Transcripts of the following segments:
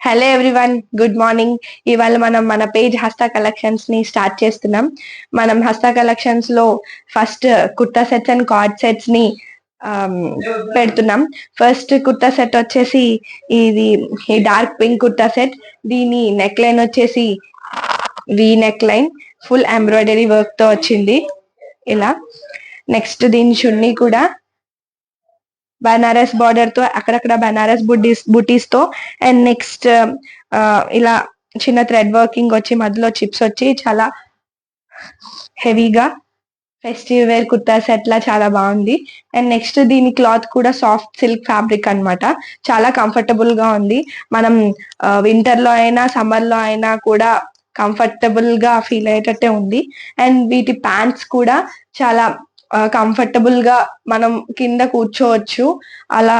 Hello everyone, good morning. ఇవాళ మనం మన పేజ్ హస్తా కలెక్షన్స్ ని స్టార్ట్ చేస్తున్నాం. మనం హస్తా కలెక్షన్స్ లో first kurta sets and card sets ని పెడుతున్నాం. ఫస్ట్ కుర్తా సెట్ వచ్చేసి ఇది ఈ డార్క్ పింక్ కుర్తా సెట్. దీని నెక్ లైన్ వచ్చేసి V neck line, full embroidery work తో వచ్చింది ఇలా. నెక్స్ట్ దీని చున్నీ కూడా బనారస్ బార్డర్ తో అక్కడక్కడ బనారస్ బుటీస్ తో, అండ్ నెక్స్ట్ ఇలా చిన్న థ్రెడ్ వర్కింగ్ వచ్చి మధ్యలో చిప్స్ వచ్చి చాలా హెవీగా ఫెస్టివ్ వేర్ కుర్తా సెట్ లా చాలా బాగుంది. అండ్ నెక్స్ట్ దీని క్లాత్ కూడా సాఫ్ట్ సిల్క్ ఫ్యాబ్రిక్ అన్నమాట. చాలా కంఫర్టబుల్ గా ఉంది. మనం వింటర్ లో అయినా సమ్మర్ లో అయినా కూడా కంఫర్టబుల్ గా ఫీల్ అయ్యేటట్టే ఉంది. అండ్ వీటి ప్యాంట్స్ కూడా చాలా కంఫర్టబుల్ గా మనం కింద కూర్చోవచ్చు, అలా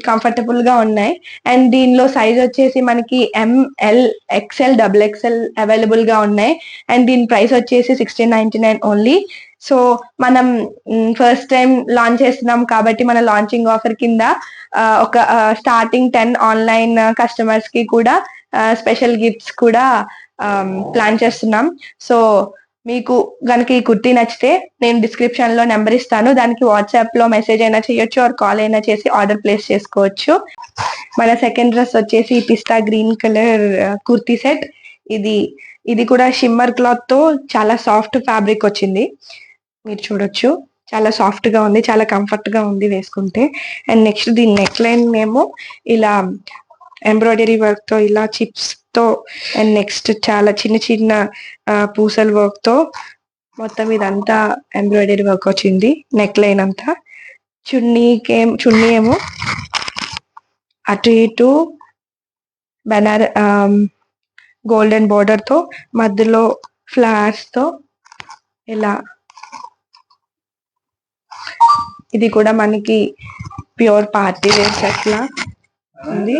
కంఫర్టబుల్ గా ఉన్నాయి. అండ్ దీనిలో సైజ్ వచ్చేసి మనకి M L XL double XL available గా ఉన్నాయి. అండ్ దీని ప్రైస్ వచ్చేసి 1699 ఓన్లీ. సో మనం ఫస్ట్ టైం లాంచ్ చేస్తున్నాం కాబట్టి మన లాంచింగ్ ఆఫర్ కింద ఒక స్టార్టింగ్ 10 ఆన్లైన్ కస్టమర్స్ కి కూడా స్పెషల్ గిఫ్ట్స్ కూడా ప్లాన్ చేస్తున్నాం. సో మీకు కనుక ఈ కుర్తీ నచ్చితే నేను డిస్క్రిప్షన్ లో నెంబర్ ఇస్తాను, దానికి వాట్సాప్ లో మెసేజ్ అయినా చేయొచ్చు ఆర్ కాల్ అయినా చేసి ఆర్డర్ ప్లేస్ చేసుకోవచ్చు. మన సెకండ్ డ్రెస్ వచ్చేసి పిస్తా గ్రీన్ కలర్ కుర్తీ సెట్. ఇది కూడా షిమ్మర్ క్లాత్ తో చాలా సాఫ్ట్ ఫ్యాబ్రిక్ వచ్చింది. మీరు చూడొచ్చు, చాలా సాఫ్ట్ గా ఉంది, చాలా కంఫర్ట్ గా ఉంది వేసుకుంటే. అండ్ నెక్స్ట్ దీని నెక్ లైన్ ఏమో ఇలా ఎంబ్రాయిడరీ వర్క్ తో ఇలా చిప్స్ తో, అండ్ నెక్స్ట్ చాలా చిన్న చిన్న పూసల వర్క్ తో మొత్తం ఇదంతా ఎంబ్రాయిడరీ వర్క్ వచ్చింది నెక్ లైన్ అంతా. చున్నీ ఏమో అటు ఇటు గోల్డెన్ బోర్డర్ తో మధ్యలో ఫ్లవర్స్ తో ఇలా. ఇది కూడా మనకి ప్యూర్ పార్టీ వేర్ సెట్ లా ఉంది.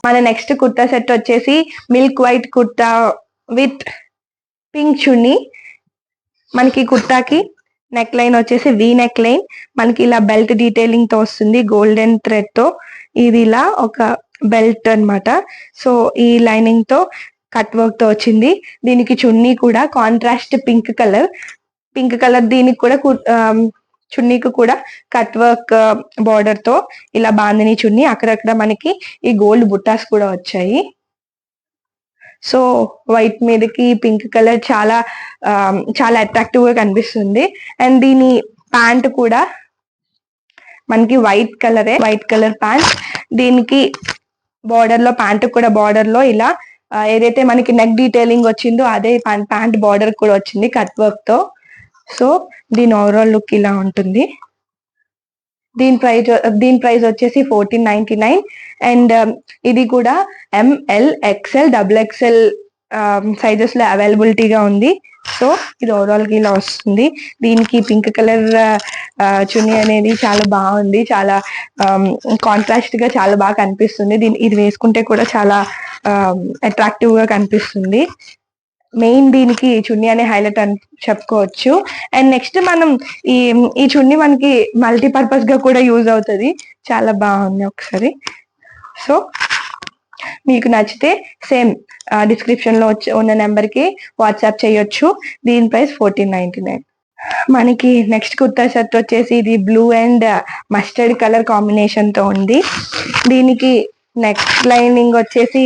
మన నెక్స్ట్ కుర్తా సెట్ వచ్చేసి milk white kurta with pink chunni. మనకి కుర్తాకి నెక్ లైన్ వచ్చేసి వి నెక్ లైన్, మనకి ఇలా బెల్ట్ డీటెయిలింగ్ తో వస్తుంది గోల్డెన్ థ్రెడ్ తో. ఇది ఇలా ఒక బెల్ట్ అన్నమాట. సో ఈ లైనింగ్ తో కట్ వర్క్ తో వచ్చింది. దీనికి చున్నీ కూడా కాంట్రాస్ట్ పింక్ కలర్. దీనికి కూడా చున్నీకి కూడా కట్ వర్క్ బార్డర్ తో ఇలా బాందిని చున్నీ. అక్కడక్కడ మనకి ఈ గోల్డ్ బుట్టాస్ కూడా వచ్చాయి. సో వైట్ మీదకి పింక్ కలర్ చాలా చాలా అట్రాక్టివ్ గా కనిపిస్తుంది. అండ్ దీని ప్యాంట్ కూడా మనకి వైట్ కలర్ ప్యాంట్. దీనికి బార్డర్ లో ప్యాంట్ కూడా బార్డర్ లో ఇలా ఏదైతే మనకి నెక్ డీటెయిలింగ్ వచ్చిందో అదే ప్యాంట్ బార్డర్ కూడా వచ్చింది కట్ వర్క్ తో. సో దీని ఓవరాల్ లుక్ ఇలా ఉంటుంది. దీని ప్రైస్ వచ్చేసి 1499. అండ్ ఇది కూడా M L XL double XL sizes లో అవైలబిలిటీగా ఉంది. సో ఇది ఓవరాల్ గా ఇలా వస్తుంది. దీనికి పింక్ కలర్ చున్నీ అనేది చాలా బాగుంది, చాలా కాంట్రాస్ట్ గా చాలా బాగా కనిపిస్తుంది. ఇది వేసుకుంటే కూడా చాలా అట్రాక్టివ్ గా కనిపిస్తుంది. మెయిన్ దీనికి చున్నీ అనే హైలైట్ అని చెప్పుకోవచ్చు. అండ్ నెక్స్ట్ మనం ఈ చున్నీ మనకి మల్టీపర్పస్ గా కూడా యూజ్ అవుతుంది, చాలా బాగుంది ఒకసారి. సో మీకు నచ్చితే సేమ్ డిస్క్రిప్షన్ లో ఉన్న నెంబర్ కి వాట్సాప్ చేయొచ్చు. దీని ప్రైస్ 1499. మనకి నెక్స్ట్ కుర్తా సెట్ వచ్చేసి ఇది blue and mustard colour combination తో ఉంది. దీనికి నెక్ లైనింగ్ వచ్చేసి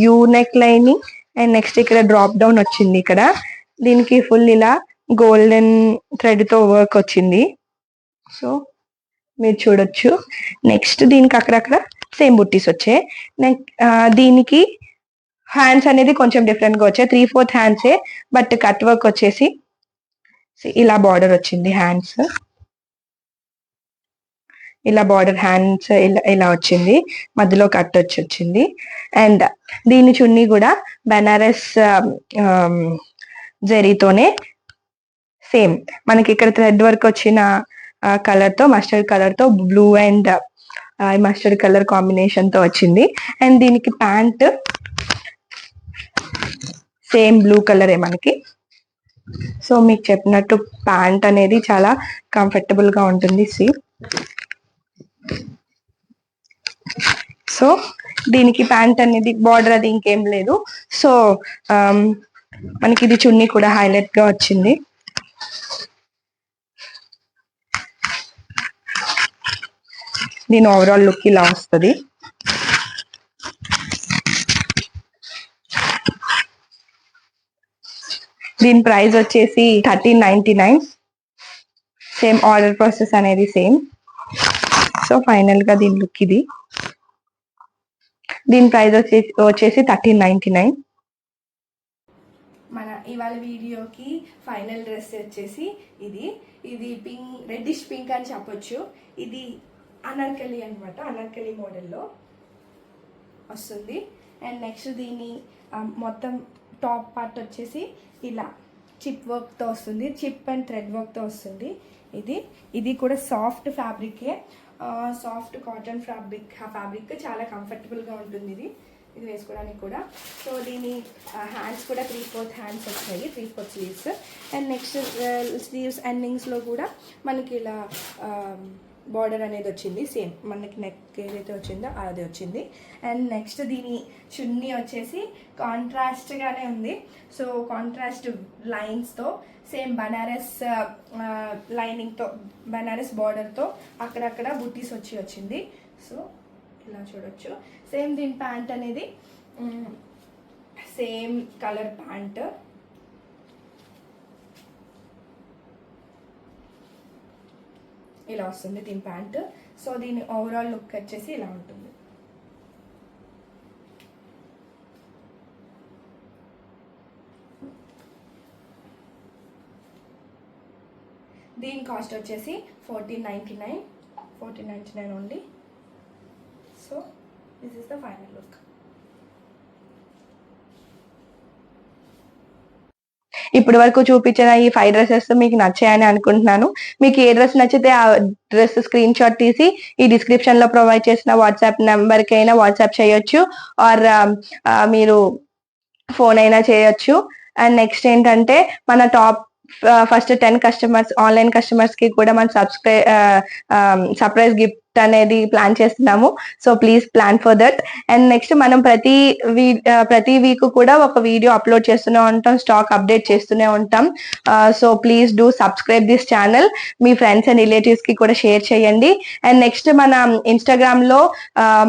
U neck lining, and next ఇక్కడ డ్రాప్ డౌన్ వచ్చింది. ఇక్కడ దీనికి ఫుల్ ఇలా గోల్డెన్ థ్రెడ్ తో వర్క్ వచ్చింది. సో మీరు చూడొచ్చు. నెక్స్ట్ దీనికి అక్కడక్కడ సేమ్ బుట్టీస్ వచ్చాయి. దీనికి హ్యాండ్స్ అనేది కొంచెం డిఫరెంట్ గా వచ్చాయి, 3/4 హ్యాండ్సే, బట్ కట్ వర్క్ వచ్చేసి ఇలా బార్డర్ వచ్చింది. హ్యాండ్స్ ఇలా బార్డర్ హ్యాండ్స్ ఇలా వచ్చింది, మధ్యలో కట్ వచ్చింది. అండ్ దీని చున్నీ కూడా బనారస్ జరీతోనే సేమ్ మనకి ఇక్కడ థ్రెడ్ వర్క్ వచ్చిన కలర్ తో మస్టర్డ్ కలర్ తో blue and mustard colour combination తో వచ్చింది. అండ్ దీనికి ప్యాంట్ సేమ్ బ్లూ కలరే మనకి. సో మీకు చెప్పినట్టు ప్యాంట్ అనేది చాలా కంఫర్టబుల్ గా ఉంటుంది. సో దీనికి ప్యాంట్ అనేది బార్డర్ అది ఇంకేం లేదు. సో మనకి ఇది చున్నీ కూడా హైలైట్ గా వచ్చింది. దీని ఓవరాల్ లుక్ ఇలా వస్తుంది. దీని ప్రైస్ వచ్చేసి 1399. సేమ్ ఆర్డర్ ప్రాసెస్ అనేది సేమ్. సో ఫైనల్ గా దీని లుక్ ఇది. దీని ప్రైస్ వచ్చేసి 1399. మన ఇవాళ వీడియోకి ఫైనల్ డ్రెస్ వచ్చేసి ఇది పింక్, రెడ్డిష్ పింక్ అని చెప్పొచ్చు. ఇది అనార్కలి అనమాట, అనార్కలి మోడల్లో వస్తుంది. అండ్ నెక్స్ట్ దీని మొత్తం టాప్ పార్ట్ వచ్చేసి ఇలా చిప్ వర్క్తో వస్తుంది, చిప్ అండ్ థ్రెడ్ వర్క్తో వస్తుంది. ఇది కూడా సాఫ్ట్ ఫ్యాబ్రికే, సాఫ్ట్ కాటన్ ఫ్యాబ్రిక్ చాలా కంఫర్టబుల్గా ఉంటుంది ఇది వేసుకోవడానికి కూడా. సో దీని హ్యాండ్స్ కూడా 3/4 హ్యాండ్స్ వచ్చాయి, 3/4 స్లీవ్స్. అండ్ నెక్స్ట్ స్లీవ్స్ ఎండింగ్స్లో కూడా మనకి ఇలా బార్డర్ అనేది వచ్చింది. సేమ్ మనకి నెక్ ఏదైతే వచ్చిందో అది వచ్చింది. అండ్ నెక్స్ట్ దీని చున్నీ వచ్చేసి కాంట్రాస్ట్గానే ఉంది. సో కాంట్రాస్ట్ లైన్స్తో సేమ్ బనారస్ లైనింగ్తో, బనారస్ బార్డర్తో అక్కడక్కడ బుట్టీస్ వచ్చింది. సో ఇలా చూడొచ్చు. సేమ్ దీని ప్యాంట్ అనేది సేమ్ కలర్ ప్యాంట్. ఇలా వస్తుంది దీని ప్యాంట్. సో దీని ఓవరాల్ లుక్ వచ్చేసి ఇలా ఉంటుంది. దీని కాస్ట్ వచ్చేసి 1499 only. So this is the final look. ఇప్పటి వరకు చూపించిన ఈ 5 డ్రెస్సెస్ మీకు నచ్చాయని అనుకుంటున్నాను. మీకు ఏ డ్రెస్ నచ్చితే ఆ డ్రెస్ స్క్రీన్ షాట్ తీసి ఈ డిస్క్రిప్షన్ లో ప్రొవైడ్ చేసిన వాట్సాప్ నెంబర్ కి అయినా వాట్సాప్ చేయొచ్చు, ఆర్ మీరు ఫోన్ అయినా చేయొచ్చు. అండ్ నెక్స్ట్ ఏంటంటే మన top first 10 customers, online customers కి కూడా మనం సర్ప్రైజ్ గిఫ్ట్ అనేది ప్లాన్ చేస్తున్నాము. So please plan for that. And next మనం ప్రతి వీక్ కూడా ఒక వీడియో అప్లోడ్ చేస్తూనే ఉంటాం, స్టాక్ అప్డేట్ చేస్తూనే ఉంటాం. So please do subscribe this channel. Me friends and relatives కి కూడా షేర్ చేయండి. అండ్ నెక్స్ట్ మన ఇన్స్టాగ్రామ్ లో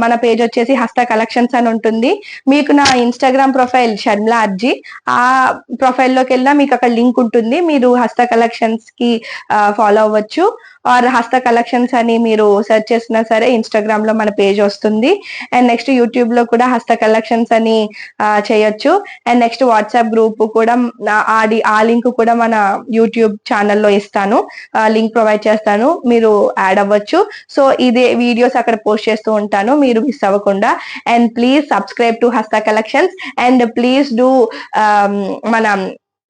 మన పేజ్ వచ్చేసి హస్త కలెక్షన్స్ అని ఉంటుంది. మీకు నా ఇన్స్టాగ్రామ్ ప్రొఫైల్ షర్మిలా అర్జీ, ఆ ప్రొఫైల్లోకి వెళ్ళినా మీకు అక్కడ లింక్ ఉంటుంది. మీరు హస్త కలెక్షన్స్ కి ఫాలో అవ్వచ్చు, ఆర్ హస్త కలెక్షన్స్ అని మీరు సెర్చ్ చేసినా సరే ఇన్స్టాగ్రామ్ లో మన పేజ్ వస్తుంది. అండ్ నెక్స్ట్ యూట్యూబ్ లో కూడా హస్త కలెక్షన్స్ అని చేయొచ్చు. అండ్ నెక్స్ట్ వాట్సాప్ గ్రూప్ కూడా ఆ లింక్ కూడా మన యూట్యూబ్ ఛానల్లో ఇస్తాను, లింక్ ప్రొవైడ్ చేస్తాను, మీరు యాడ్ అవ్వచ్చు. సో ఇదే వీడియోస్ అక్కడ పోస్ట్ చేస్తూ ఉంటాను, మీరు మిస్ అవ్వకుండా. అండ్ ప్లీజ్ సబ్స్క్రైబ్ టు హస్త కలెక్షన్స్ అండ్ ప్లీజ్ డూ మన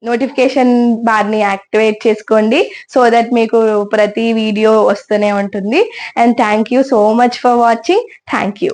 నోటిఫికేషన్ బార్ ని యాక్టివేట్ చేసుకోండి, సో దట్ మీకు ప్రతి వీడియో వస్తూనే ఉంటుంది. And thank you so much for watching. Thank you.